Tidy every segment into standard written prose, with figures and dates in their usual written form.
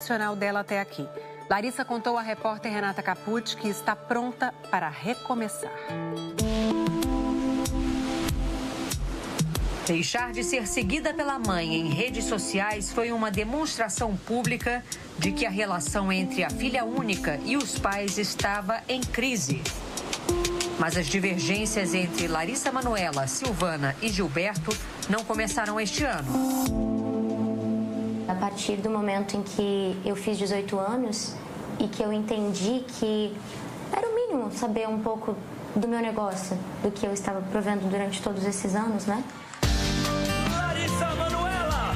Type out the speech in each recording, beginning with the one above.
Nacional dela até aqui. Larissa contou à repórter Renata Capucci que está pronta para recomeçar. Deixar de ser seguida pela mãe em redes sociais foi uma demonstração pública de que a relação entre a filha única e os pais estava em crise. Mas as divergências entre Larissa Manoela, Silvana e Gilberto não começaram este ano. A partir do momento em que eu fiz 18 anos e que eu entendi que era o mínimo saber um pouco do meu negócio, do que eu estava provendo durante todos esses anos, né? Larissa Manoela!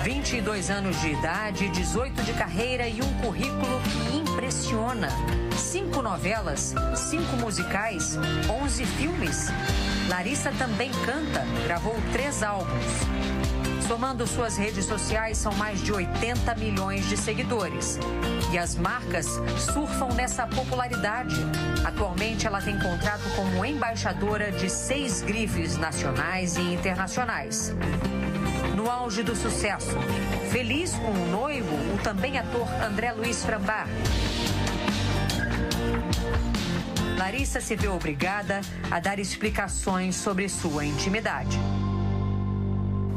22 anos de idade, 18 de carreira e um currículo que impressiona. 5 novelas, 5 musicais, 11 filmes. Larissa também canta, gravou 3 álbuns. Somando suas redes sociais, são mais de 80 milhões de seguidores. E as marcas surfam nessa popularidade. Atualmente, ela tem contrato como embaixadora de 6 grifes nacionais e internacionais. No auge do sucesso, feliz com o noivo, o também ator André Luiz Frambach. Larissa se vê obrigada a dar explicações sobre sua intimidade.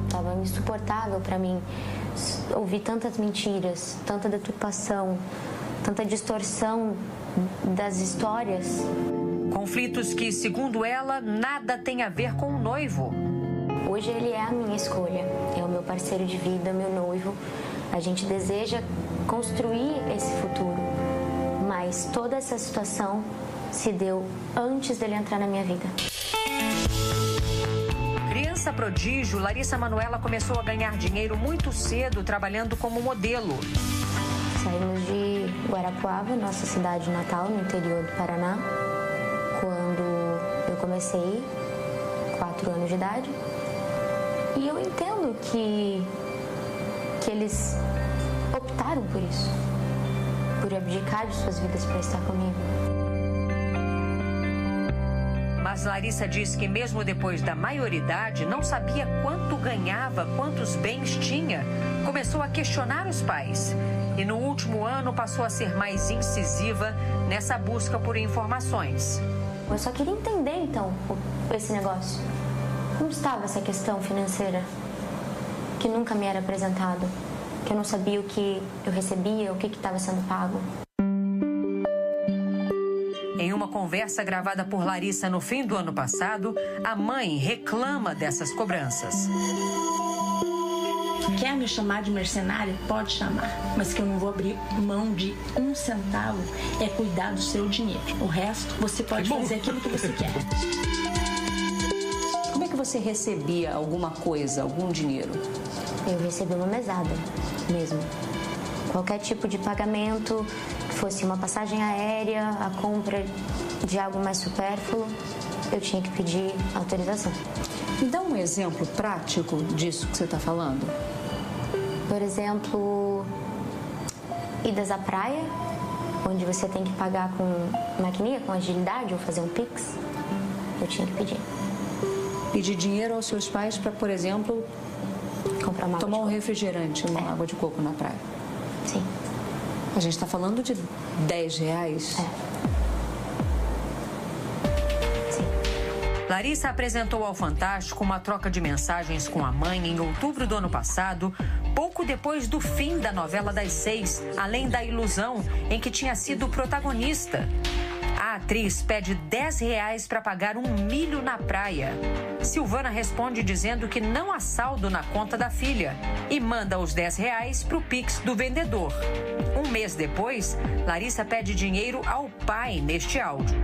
Estava insuportável para mim ouvir tantas mentiras, tanta deturpação, tanta distorção das histórias. Conflitos que, segundo ela, nada tem a ver com o noivo. Hoje ele é a minha escolha, é o meu parceiro de vida, meu noivo. A gente deseja construir esse futuro, mas toda essa situação se deu antes dele entrar na minha vida. Criança prodígio, Larissa Manoela começou a ganhar dinheiro muito cedo trabalhando como modelo. Saímos de Guarapuava, nossa cidade natal, no interior do Paraná, quando eu comecei, 4 anos de idade. E eu entendo que eles optaram por isso, por abdicar de suas vidas para estar comigo. Mas Larissa diz que mesmo depois da maioridade, não sabia quanto ganhava, quantos bens tinha. Começou a questionar os pais. E no último ano passou a ser mais incisiva nessa busca por informações. Eu só queria entender, então, esse negócio. Como estava essa questão financeira que nunca me era apresentado? Que eu não sabia o que eu recebia, o que estava sendo pago. Em uma conversa gravada por Larissa no fim do ano passado, a mãe reclama dessas cobranças. Quer me chamar de mercenária? Pode chamar, mas que eu não vou abrir mão de 1 centavo é cuidar do seu dinheiro. O resto, você pode fazer aquilo que você quer. Como é que você recebia alguma coisa, algum dinheiro? Eu recebi uma mesada mesmo. Qualquer tipo de pagamento, que fosse uma passagem aérea, a compra de algo mais supérfluo, eu tinha que pedir autorização. Me dá um exemplo prático disso que você está falando. Por exemplo, idas à praia, onde você tem que pagar com maquininha, com agilidade, ou fazer um Pix, eu tinha que pedir. Pedir dinheiro aos seus pais para, por exemplo, comprar uma tomar um refrigerante, uma água de coco na praia. Sim. A gente está falando de R$10? Sim. Larissa apresentou ao Fantástico uma troca de mensagens com a mãe em outubro do ano passado, pouco depois do fim da novela das 6, Além da Ilusão, em que tinha sido protagonista. A atriz pede R$10 para pagar um milho na praia. Silvana responde dizendo que não há saldo na conta da filha e manda os R$10 para o Pix do vendedor. Um mês depois, Larissa pede dinheiro ao pai neste áudio.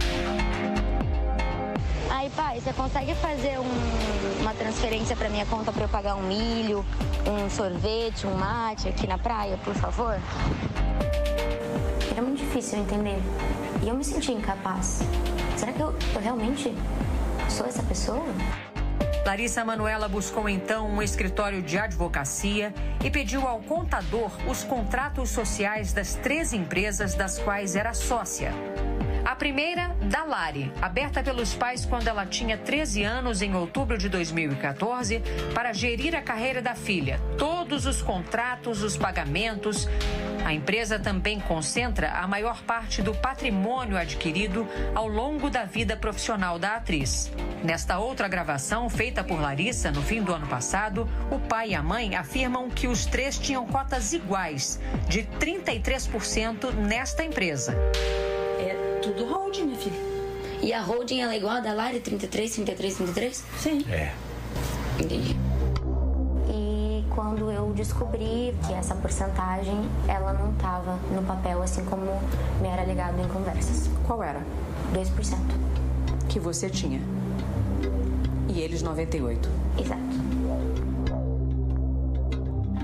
Aí, pai, você consegue fazer uma transferência para minha conta para eu pagar um milho, um sorvete, um mate aqui na praia, por favor? Era muito difícil entender. E eu me sentia incapaz. Será que eu realmente sou essa pessoa? Larissa Manoela buscou então um escritório de advocacia e pediu ao contador os contratos sociais das 3 empresas das quais era sócia. A primeira, da Lari, aberta pelos pais quando ela tinha 13 anos em outubro de 2014, para gerir a carreira da filha, todos os contratos, os pagamentos. A empresa também concentra a maior parte do patrimônio adquirido ao longo da vida profissional da atriz. Nesta outra gravação, feita por Larissa no fim do ano passado, o pai e a mãe afirmam que os três tinham cotas iguais, de 33% nesta empresa. É tudo holding, minha filha. E a holding ela é igual a da Lari, 33, 33, 33? Sim. É. Entendi. E quando eu descobri que essa porcentagem, ela não estava no papel, assim como me era alegado em conversas. Qual era? 2%. Que você tinha. E eles 98%. Exato.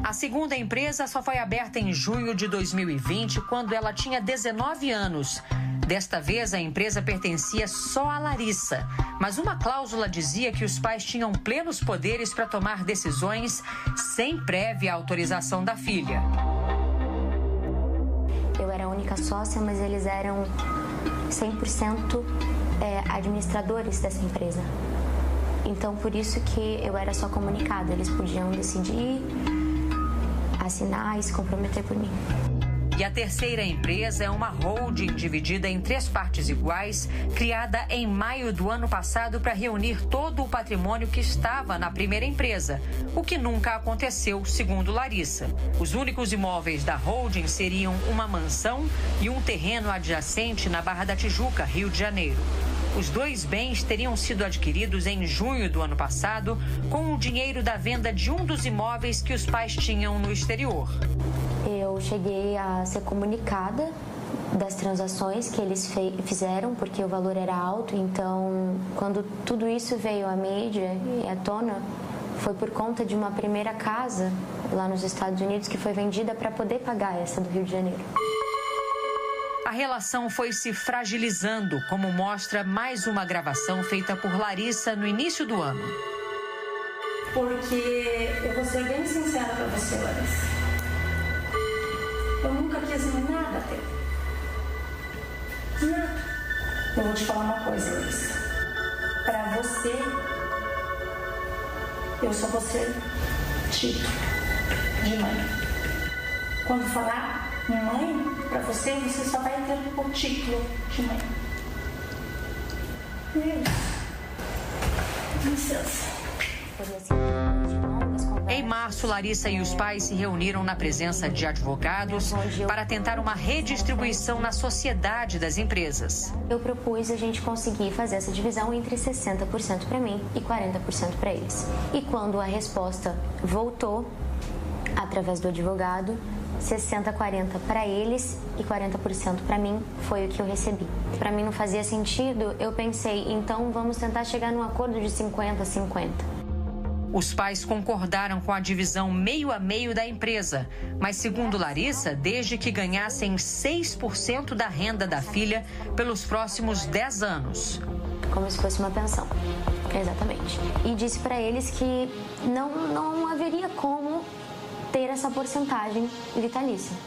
A segunda empresa só foi aberta em junho de 2020, quando ela tinha 19 anos. Desta vez, a empresa pertencia só a Larissa, mas uma cláusula dizia que os pais tinham plenos poderes para tomar decisões sem prévia autorização da filha. Eu era a única sócia, mas eles eram 100% administradores dessa empresa. Então, por isso que eu era só comunicada. Eles podiam decidir, assinar e se comprometer por mim. E a terceira empresa é uma holding dividida em 3 partes iguais, criada em maio do ano passado para reunir todo o patrimônio que estava na primeira empresa, o que nunca aconteceu, segundo Larissa. Os únicos imóveis da holding seriam uma mansão e um terreno adjacente na Barra da Tijuca, Rio de Janeiro. Os 2 bens teriam sido adquiridos em junho do ano passado com o dinheiro da venda de um dos imóveis que os pais tinham no exterior. Eu cheguei a ser comunicada das transações que eles fizeram, porque o valor era alto. Então, quando tudo isso veio à mídia e à tona, foi por conta de uma primeira casa lá nos Estados Unidos que foi vendida para poder pagar essa do Rio de Janeiro. A relação foi se fragilizando, como mostra mais uma gravação feita por Larissa no início do ano. Porque eu vou ser bem sincera pra você, Larissa. Eu nunca quis nada ter. Nada. Eu vou te falar uma coisa, Larissa. Pra você, eu só vou ser título de mãe. Quando falar mãe, pra você, você só vai ter o título de mãe. É isso. Licença. Em março, Larissa e os pais se reuniram na presença de advogados para tentar uma redistribuição na sociedade das empresas. Eu propus a gente conseguir fazer essa divisão entre 60% para mim e 40% para eles. E quando a resposta voltou, através do advogado, 60-40 para eles e 40% para mim foi o que eu recebi. Para mim não fazia sentido, eu pensei, então vamos tentar chegar num acordo de 50-50. Os pais concordaram com a divisão meio a meio da empresa, mas segundo Larissa, desde que ganhassem 6% da renda da filha pelos próximos 10 anos. Como se fosse uma pensão, exatamente. E disse para eles que não haveria como ter essa porcentagem vitalícia,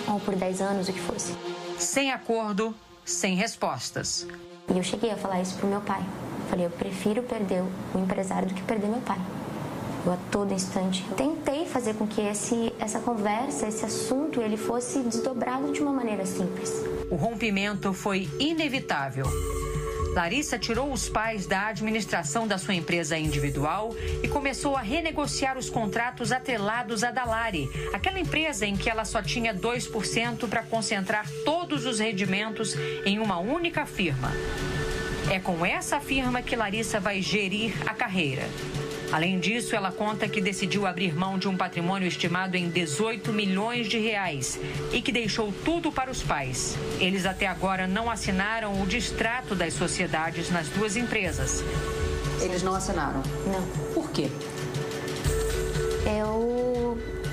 ou por 10 anos, o que fosse. Sem acordo, sem respostas. E eu cheguei a falar isso pro meu pai. Falei, eu prefiro perder o empresário do que perder meu pai. Eu a todo instante tentei fazer com que essa conversa, esse assunto, ele fosse desdobrado de uma maneira simples. O rompimento foi inevitável. Larissa tirou os pais da administração da sua empresa individual e começou a renegociar os contratos atrelados à da Lari, aquela empresa em que ela só tinha 2% para concentrar todos os rendimentos em uma única firma. É com essa firma que Larissa vai gerir a carreira. Além disso, ela conta que decidiu abrir mão de um patrimônio estimado em 18 milhões de reais e que deixou tudo para os pais. Eles até agora não assinaram o distrato das sociedades nas 2 empresas. Eles não assinaram? Não. Por quê?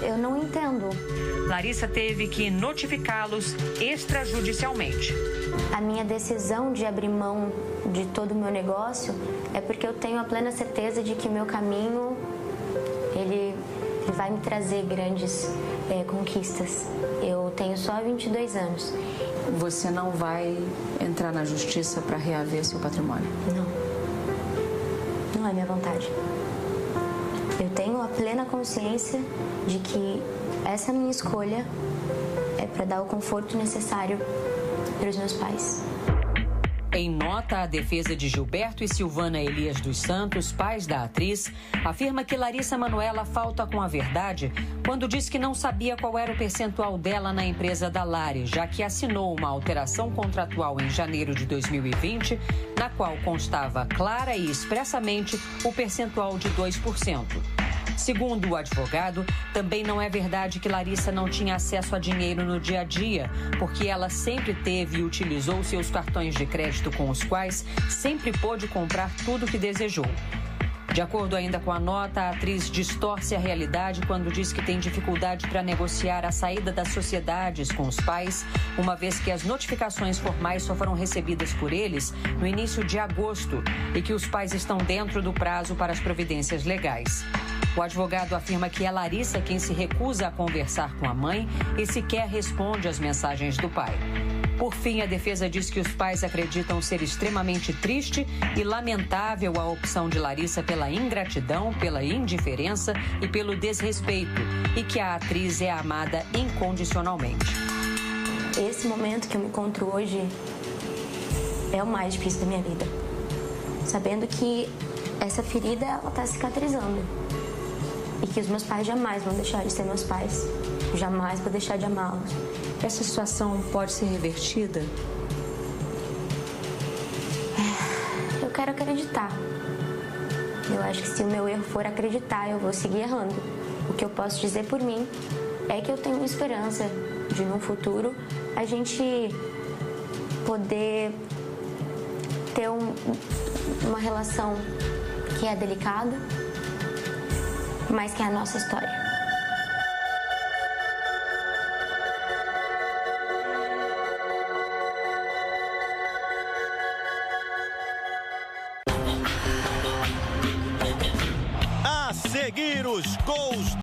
Eu não entendo. Larissa teve que notificá-los extrajudicialmente. A minha decisão de abrir mão de todo o meu negócio é porque eu tenho a plena certeza de que o meu caminho ele vai me trazer grandes conquistas. Eu tenho só 22 anos. Você não vai entrar na justiça para reaver seu patrimônio? Não é minha vontade. Eu tenho a plena consciência de que essa minha escolha é para dar o conforto necessário para os meus pais. Em nota, a defesa de Gilberto e Silvana Elias dos Santos, pais da atriz, afirma que Larissa Manoela falta com a verdade quando diz que não sabia qual era o percentual dela na empresa da Lari, já que assinou uma alteração contratual em janeiro de 2020, na qual constava clara e expressamente o percentual de 2%. Segundo o advogado, também não é verdade que Larissa não tinha acesso a dinheiro no dia a dia, porque ela sempre teve e utilizou seus cartões de crédito com os quais sempre pôde comprar tudo o que desejou. De acordo ainda com a nota, a atriz distorce a realidade quando diz que tem dificuldade para negociar a saída das sociedades com os pais, uma vez que as notificações formais só foram recebidas por eles no início de agosto e que os pais estão dentro do prazo para as providências legais. O advogado afirma que é Larissa quem se recusa a conversar com a mãe e sequer responde às mensagens do pai. Por fim, a defesa diz que os pais acreditam ser extremamente triste e lamentável a opção de Larissa pela ingratidão, pela indiferença e pelo desrespeito, e que a atriz é amada incondicionalmente. Esse momento que eu me encontro hoje é o mais difícil da minha vida. Sabendo que essa ferida, ela está cicatrizando. E que os meus pais jamais vão deixar de ser meus pais. Jamais vou deixar de amá-los. Essa situação pode ser revertida? Eu quero acreditar. Eu acho que se o meu erro for acreditar, eu vou seguir errando. O que eu posso dizer por mim é que eu tenho esperança de, no futuro, a gente poder ter uma relação que é delicada, mas que é a nossa história. A seguir os gols